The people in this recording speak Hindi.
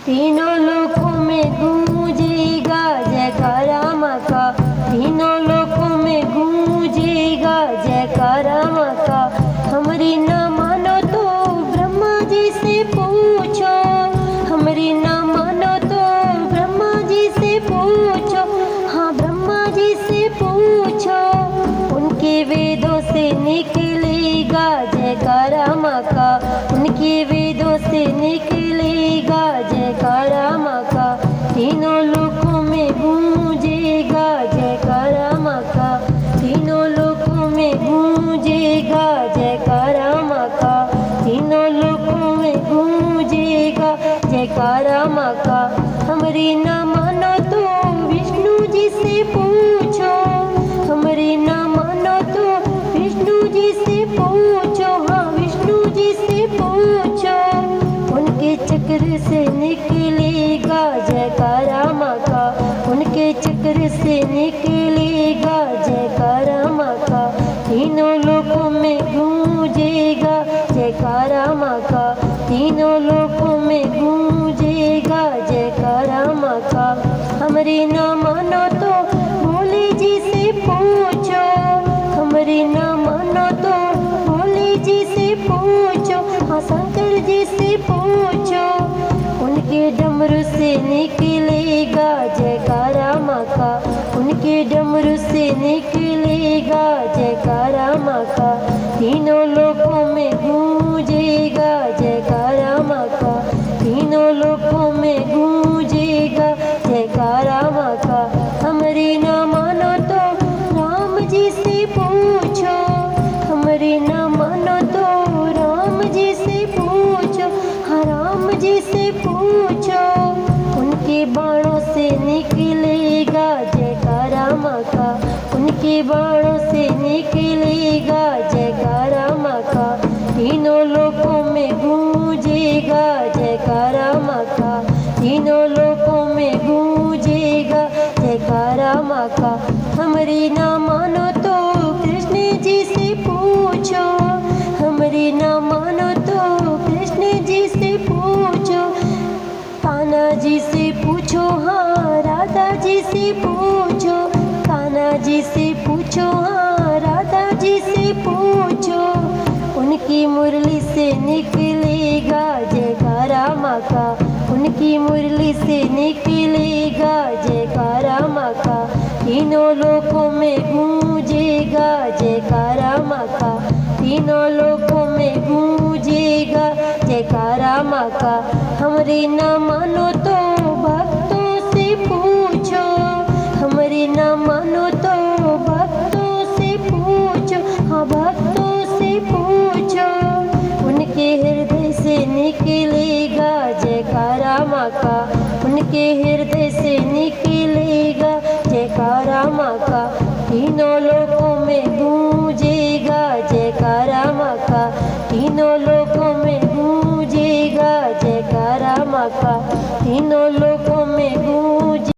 तीनों लोकों में गूंजेगा जयकारा माँ का, तीनों लोकों में गूंजेगा जयकारा माँ का। हमारी न मानो तो ब्रह्मा जी से पूछो, हमारी न मानो तो ब्रह्मा जी से पूछो, हाँ ब्रह्मा जी से पूछो। उनके वेदों से निकलेगा जयकारा माँ का, उनके वेदों से निकलेगा जयकारा माँ का। तीनों लोकों में गूंजेगा जयकारा माँ का, तीनों लोकों में गूंजेगा जयकारा माँ का, तीनों लोकों में गूंजेगा जयकारा माँ का। हमारी न मानो तो विष्णु जी से पूछो, हमारी न मानो तो विष्णु जी से पूछो, हाँ विष्णु जी से पूछो। उनके चक्र से निकलेगा जयकारा माँ का, उनके चक्र से निकलेगा जयकारा माँ का। तीनों लोकों में गूंजेगा जयकारा माँ का, तीनों लोकों में गूंजेगा जयकारा माँ का। हमारी न मानो तो भोले जी से पूछो, हमारी न मानो तो भोले जी से पूछो, हाँ शंकर जी से पूछो। उनके डमरू से निकलेगा जयकारा माँ का, उनके डमरू से निकलेगा जयकारा माँ का। तीनों लोकों में गूंजेगा जयकारा माँ का, तीनों लोकों में गूंजेगा जयकारा माँ का। हमारी न मानो तो राम जी से पूछो, हमारी न मानो तो राम जी से पूछो, हाँ राम जी से पूछो। उनके बाणों से निकलेगा जयकारा माँ का, उनके बाणों से निकलेगा जयकारा माँ का। तीनों लोकों में गूंजेगा जयकारा माँ का, तीनों लोकों में गूंजेगा जयकारा माँ का। हमारी न मानो तो कृष्ण जी से पूछो, हमारी न मानो तो कृष्ण जी से पूछो, कान्हा जी से पूछो, हाँ राधा जी से पूछो, कान्हा जी से पूछो, हाँ राधा जी से पूछो। उनकी मुरली से निकलेगा जयकारा माँ का, उनकी मुरली से निकलेगा जयकारा माँ का। तीनों लोकों में गूंजेगा जयकारा माँ का, तीनों लोकों में गूंजेगा जयकारा माँ का। हमारी न मानो तो भक्तों से पूछो, हमारी न मानो तो भक्तों से पूछो, हाँ भक्तों से पूछो। उनके हृदय से निकलेगा जयकारा माँ का, उनके हृदय से निकलेगा जयकारा माँ का। तीनों लोकों में गूंजे